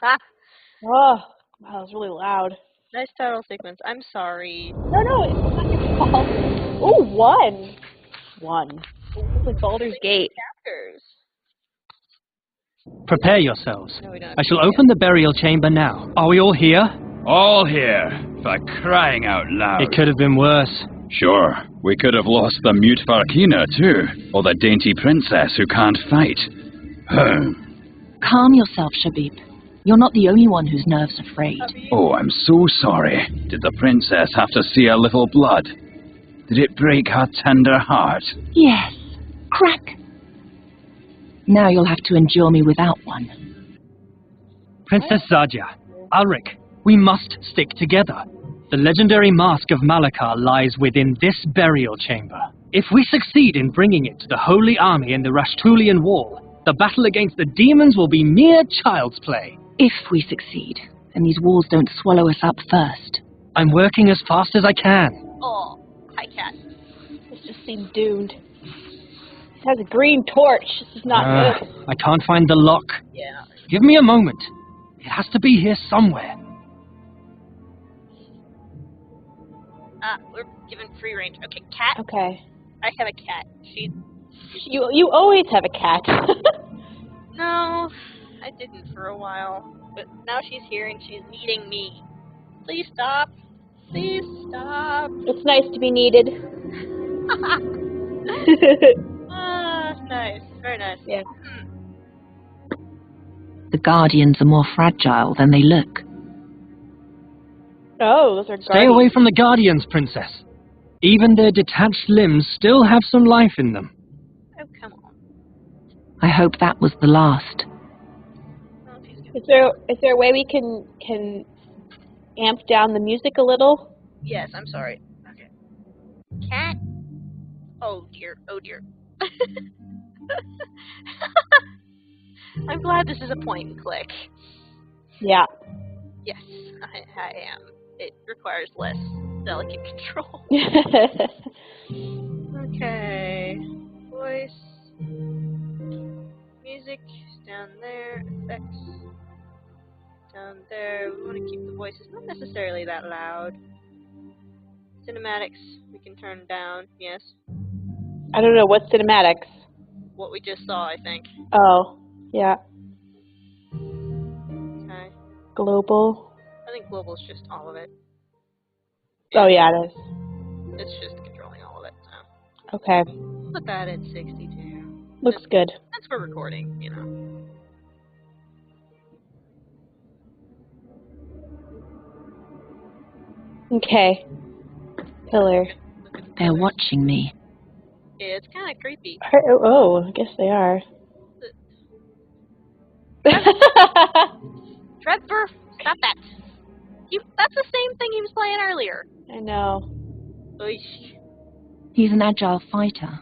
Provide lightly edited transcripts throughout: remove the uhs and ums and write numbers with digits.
Oh, wow, that was really loud. Nice title sequence. I'm sorry. No, it's not your fault. Ooh, one. Looks like Baldur's Gate. Chapters. Prepare yourselves. No, we don't have I to shall do open the burial chamber now. Are we all here? All here, for crying out loud. It could have been worse. Sure, we could have lost the mute Farkina too, or the dainty princess who can't fight. Calm yourself, Shabib. You're not the only one whose nerves are frayed. Oh, I'm so sorry. Did the princess have to see a little blood? Did it break her tender heart? Yes. Crack. Now you'll have to endure me without one. Princess Zadia, Alric, we must stick together. The legendary mask of Malakar lies within this burial chamber. If we succeed in bringing it to the Holy Army in the Rashtulian Wall, the battle against the demons will be mere child's play. If we succeed, and these walls don't swallow us up first. I'm working as fast as I can. Oh, hi, cat. This just seems doomed. It has a green torch. This is not good. I can't find the lock. Yeah. Give me a moment. It has to be here somewhere. We're given free range. Okay, cat. Okay. I have a cat. You always have a cat. No, I didn't for a while. But now she's here and she's needing me. Please stop. Please stop. It's nice to be needed. Nice. Very nice. Yeah. The Guardians are more fragile than they look. Oh, those are Stay away from the Guardians, Princess. Even their detached limbs still have some life in them. Oh, come on. I hope that was the last. Oh, she's good. Is there a way we can amp down the music a little? Yes, I'm sorry. Okay. Cat? Oh dear, oh dear. I'm glad this is a point and click. Yeah. Yes, I am. It requires less delicate control. Okay. Voice. Music down there. Effects. Down there. We want to keep the voices not necessarily that loud. Cinematics, we can turn down, yes. I don't know, what's cinematics? What we just saw, I think. Oh, yeah. Okay. Global. I think global is just all of it. Oh, yeah, it is. It's just controlling all of it, so. Okay. Put that at 62. Looks good. That's for recording, you know. Okay. Pillar. Look at the They're colors. watching me. Yeah, it's kind of creepy. Oh, I guess they are. Trevor, stop that. That's the same thing he was playing earlier. I know. Oish. He's an agile fighter.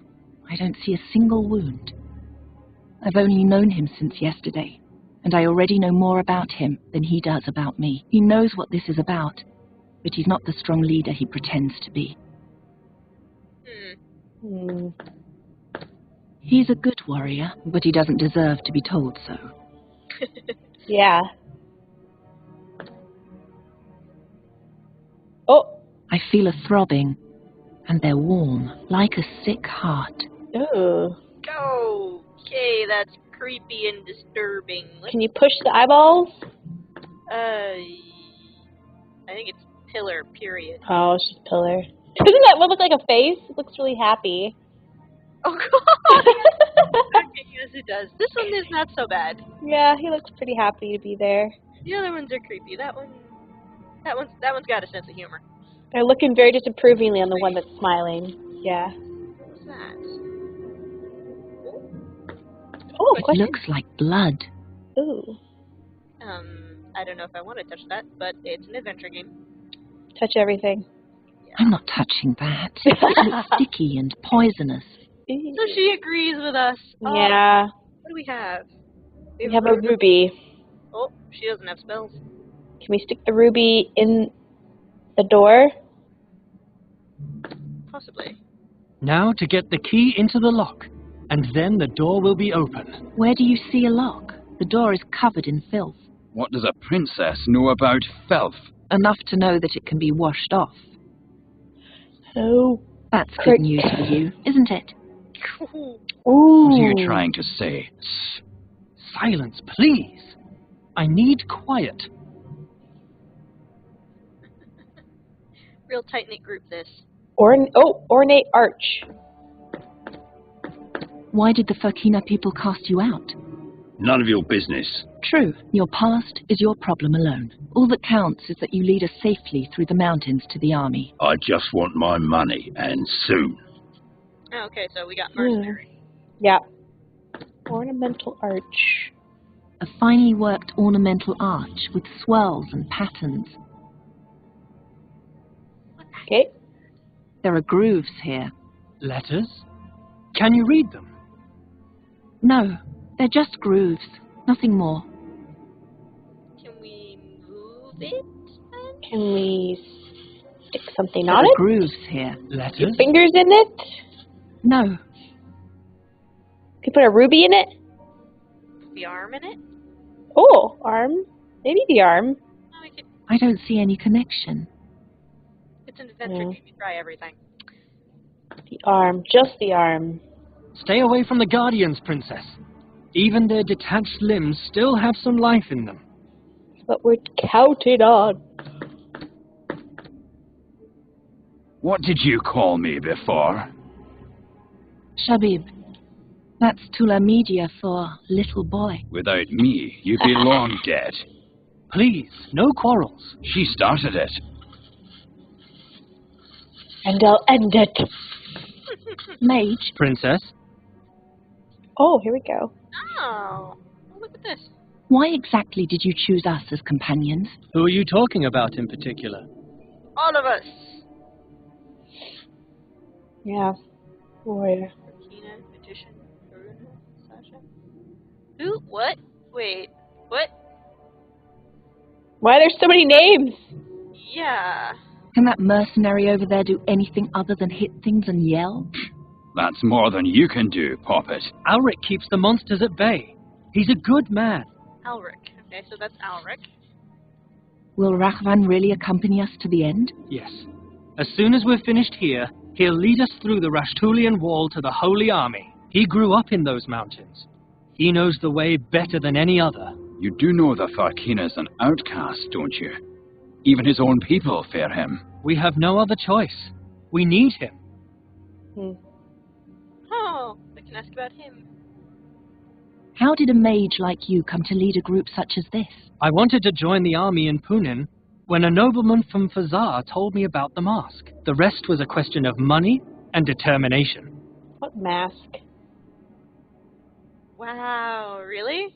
I don't see a single wound. I've only known him since yesterday, and I already know more about him than he does about me. He knows what this is about, but he's not the strong leader he pretends to be. Hmm. He's a good warrior, but he doesn't deserve to be told so. Yeah. Oh. I feel a throbbing, and they're warm, like a sick heart. Ooh. Okay, that's creepy and disturbing. Can you push the eyeballs? I think it's pillar, period. Oh, it's just pillar. Doesn't that one look like a face? It looks really happy. Oh, God! Okay, yes, it does. This one is not so bad. Yeah, he looks pretty happy to be there. The other ones are creepy. That one's got a sense of humor. They're looking very disapprovingly on the one that's smiling. Yeah. What's that? Oh, It question. looks like blood. Ooh. I don't know if I want to touch that, but it's an adventure game. Touch everything. I'm not touching that. It looks sticky and poisonous. So she agrees with us. Oh, Yeah. what do we have? We have a ruby. Oh, she doesn't have spells. Can we stick the ruby in the door? Possibly. Now to get the key into the lock, and then the door will be open. Where do you see a lock? The door is covered in filth. What does a princess know about filth? Enough to know that it can be washed off. Oh. That's good news for you, isn't it? Ooh. What are you trying to say? Silence, please. I need quiet. Real tight-knit group, this. Ornate arch. Why did the Fakina people cast you out? None of your business. True, your past is your problem alone. All that counts is that you lead us safely through the mountains to the army. I just want my money, and soon. Oh, okay, so we got mercenary. Yeah. Ornamental arch. A finely worked ornamental arch with swirls and patterns. Okay. There are grooves here. Letters? Can you read them? No, they're just grooves, nothing more. Can we move it? Can we stick something There on are it? grooves here. Letters? Fingers in it? No, Can you put a ruby in it? The arm in it? Oh, arm. Maybe the arm. Oh, we could. I don't see any connection. It's an adventure game. You try everything. The arm. Just the arm. Stay away from the Guardians, Princess. Even their detached limbs still have some life in them. But we're counted on. What did you call me before? Shabib, that's Tula Media for little boy. Without me, you'd be long dead. Please, no quarrels. She started it. And I'll end it. Mage, Princess, Oh, here we go. Oh, look at this. why exactly did you choose us as companions? who are you talking about in particular? All of us. Yeah. Warrior. Kina, Magician, Karuna, Sasha. Who? What? Wait. What? Why are there so many names? Yeah. Can that mercenary over there do anything other than hit things and yell? That's more than you can do, Poppet. Alric keeps the monsters at bay. He's a good man. Alric. Okay, so that's Alric. Will Rahvan really accompany us to the end? Yes. As soon as we're finished here, he'll lead us through the Rashtulian Wall to the Holy Army. He grew up in those mountains. He knows the way better than any other. You do know the Farkina's an outcast, don't you? Even his own people fear him. We have no other choice. We need him. Oh, we can ask about him. How did a mage like you come to lead a group such as this? I wanted to join the army in Punin when a nobleman from Fazar told me about the mask. The rest was a question of money and determination. What mask? Wow, really?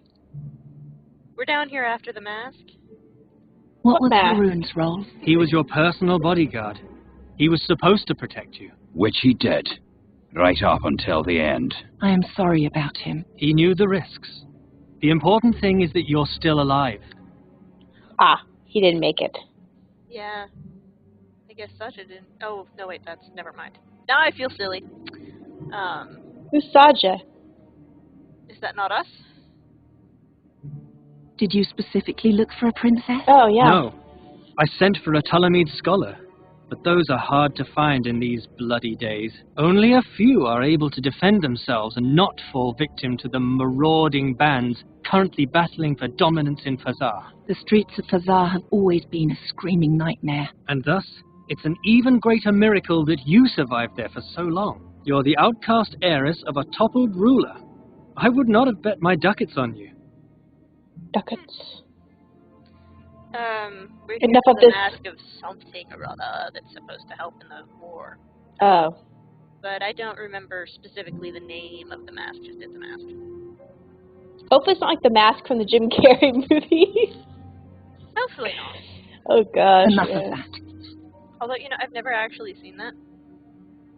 We're down here after the mask? What was mask? Haroon's role? He was your personal bodyguard. He was supposed to protect you. Which he did. Right up until the end. I am sorry about him. He knew the risks. The important thing is that you're still alive. Ah, he didn't make it. Yeah. I guess Sasha didn't. Oh, no, wait, that's. Never mind. Now I feel silly. Who's Saja? Is that not us? Did you specifically look for a princess? Oh, yeah. No. I sent for a Ptolemede scholar, but those are hard to find in these bloody days. Only a few are able to defend themselves and not fall victim to the marauding bands currently battling for dominance in Fazar. The streets of Fazar have always been a screaming nightmare. And thus, it's an even greater miracle that you survived there for so long. You're the outcast heiress of a toppled ruler. I would not have bet my ducats on you. Ducats. We're here Enough for of the this. mask of something or other that's supposed to help in the war. Oh. But I don't remember specifically the name of the mask, just it's a mask. Hopefully it's not like the mask from the Jim Carrey movie. Hopefully not. Oh, gosh. Enough yeah. of that. Although, I've never actually seen that.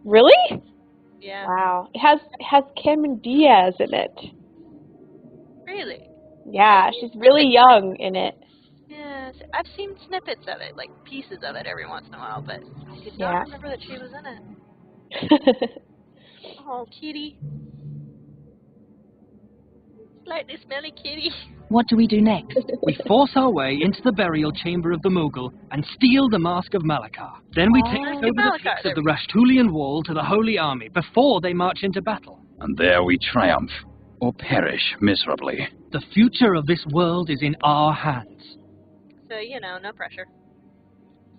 Really? Yeah. Wow. It has Cameron Diaz in it. Really? Yeah, she's really young in it. Yes. I've seen snippets of it, like pieces of it every once in a while, but I did Yeah. not remember that she was in it. Oh, kitty. Slightly smelly kitty. What do we do next? We force our way into the burial chamber of the Mughal and steal the Mask of Malakar. Then we take Mask over of the Malakar, peaks there of the we go. Rashtulian Wall to the Holy Army before they march into battle. And there we triumph, or perish miserably. The future of this world is in our hands. So, you know, no pressure.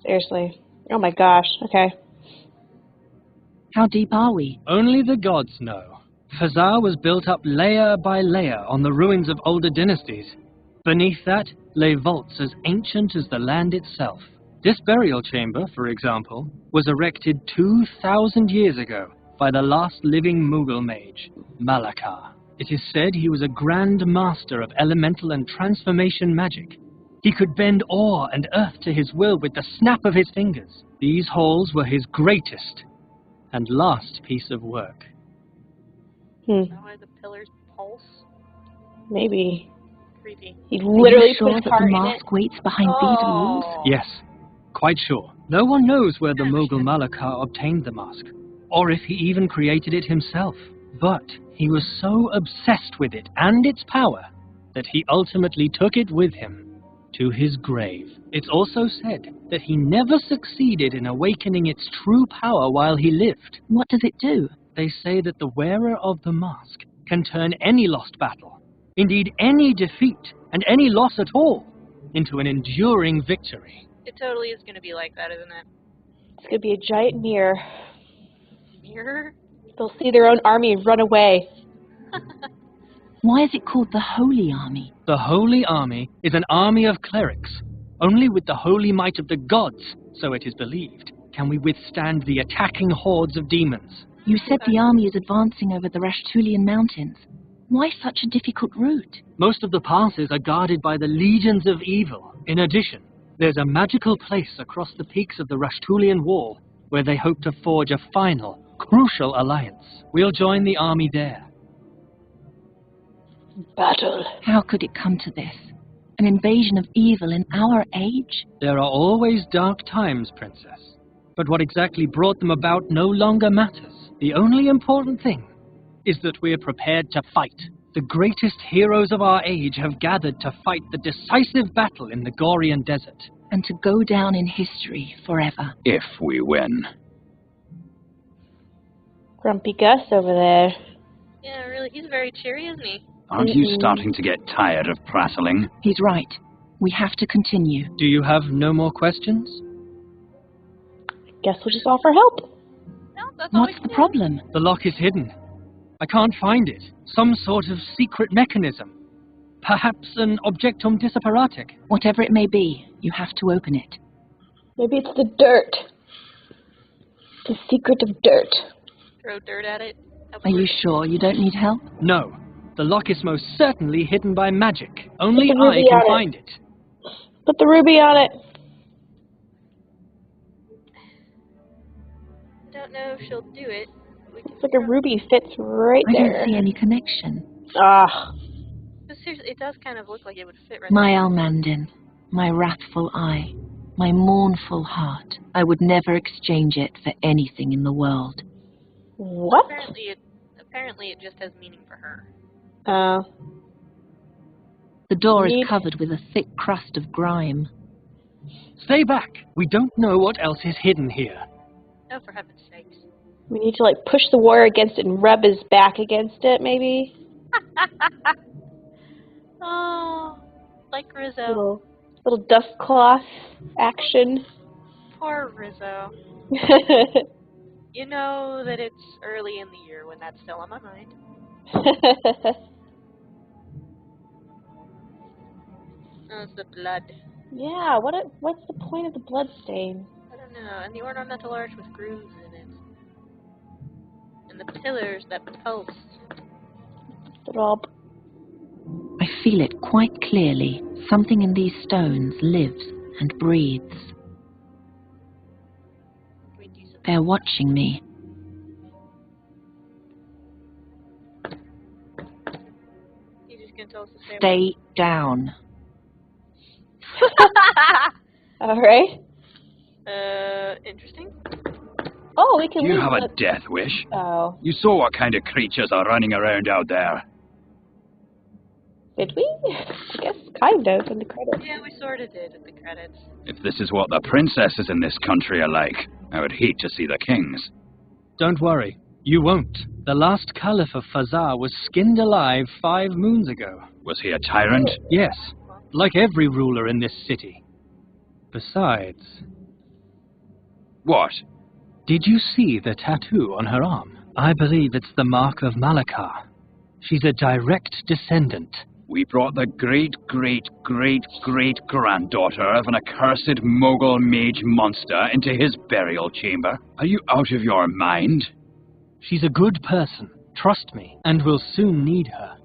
Seriously. Oh my gosh. Okay. How deep are we? Only the gods know. Fazar was built up layer by layer on the ruins of older dynasties. Beneath that lay vaults as ancient as the land itself. This burial chamber, for example, was erected 2,000 years ago by the last living Mughal mage, Malakar. It is said he was a grand master of elemental and transformation magic. He could bend ore and earth to his will with the snap of his fingers. These halls were his greatest and last piece of work. Is that why the pillars pulse? Maybe. Creepy. He Are literally you sure put his that heart the in it. mask waits behind these walls? Yes, quite sure. No one knows where the Mughal Malakar obtained the mask, or if he even created it himself. But he was so obsessed with it and its power that he ultimately took it with him to his grave. It's also said that he never succeeded in awakening its true power while he lived. What does it do? They say that the wearer of the mask can turn any lost battle, indeed any defeat and any loss at all, into an enduring victory. It totally is going to be like that, isn't it? It's gonna be a giant mirror. Mirror? They'll see their own army and run away. Why is it called the Holy Army? The Holy Army is an army of clerics. Only with the holy might of the gods, so it is believed, can we withstand the attacking hordes of demons. You said the army is advancing over the Rashtulian mountains. Why such a difficult route? Most of the passes are guarded by the legions of evil. In addition, there's a magical place across the peaks of the Rashtulian Wall where they hope to forge a final, crucial alliance. We'll join the army there. Battle. How could it come to this? An invasion of evil in our age? There are always dark times, Princess. But what exactly brought them about no longer matters. The only important thing is that we're prepared to fight. The greatest heroes of our age have gathered to fight the decisive battle in the Gorian desert. And to go down in history forever. If we win. Grumpy Gus over there. Yeah, really, he's very cheery, isn't he? Aren't you starting to get tired of prattling? He's right. We have to continue. Do you have no more questions? Guess we'll just offer help. No, that's all What's we the can problem? The lock is hidden. I can't find it. Some sort of secret mechanism. Perhaps an objectum disapparatic. Whatever it may be, you have to open it. Maybe it's the dirt. The secret of dirt. do. Throw dirt at it. Are you sure you don't need help? No. The lock is most certainly hidden by magic. Only Put the I ruby can on it. find it. Put the ruby on it. Don't know if she'll do it. We can It's like a ruby fits right I there. don't see any connection. Ah. But seriously, it does kind of look like it would fit right My Almandin, my wrathful eye, my mournful heart. I would never exchange it for anything in the world. What? Apparently it just has meaning for her. The door is Neat. covered with a thick crust of grime. Stay back. We don't know what else is hidden here. Oh, for heaven's sakes. We need to like push the warrior against it and rub his back against it, maybe. Oh, like Rizzo. Little dust cloth action. Poor Rizzo. You know that it's early in the year when that's still on my mind. Oh, it's the blood. Yeah. What's the point of the blood stain? I don't know. And the ornamental arch with grooves in it. And the pillars that pulse. It all. I feel it quite clearly. Something in these stones lives and breathes. We do something. They're watching me. You just gonna tell us to stay Stay down. All right. Interesting. Oh, we can Do you leave have a the- death wish? Oh. You saw what kind of creatures are running around out there. Did we? I guess kind of in the credits. Yeah, we sort of did at the credits. If this is what the princesses in this country are like, I would hate to see the kings. Don't worry, you won't. The last Caliph of Fazar was skinned alive 5 moons ago. Was he a tyrant? Yes, like every ruler in this city. Besides, What? did you see the tattoo on her arm? I believe it's the mark of Malakar. She's a direct descendant. We brought the great-great-great-great-granddaughter of an accursed Mogul mage monster into his burial chamber. Are you out of your mind? She's a good person, trust me, and we'll soon need her.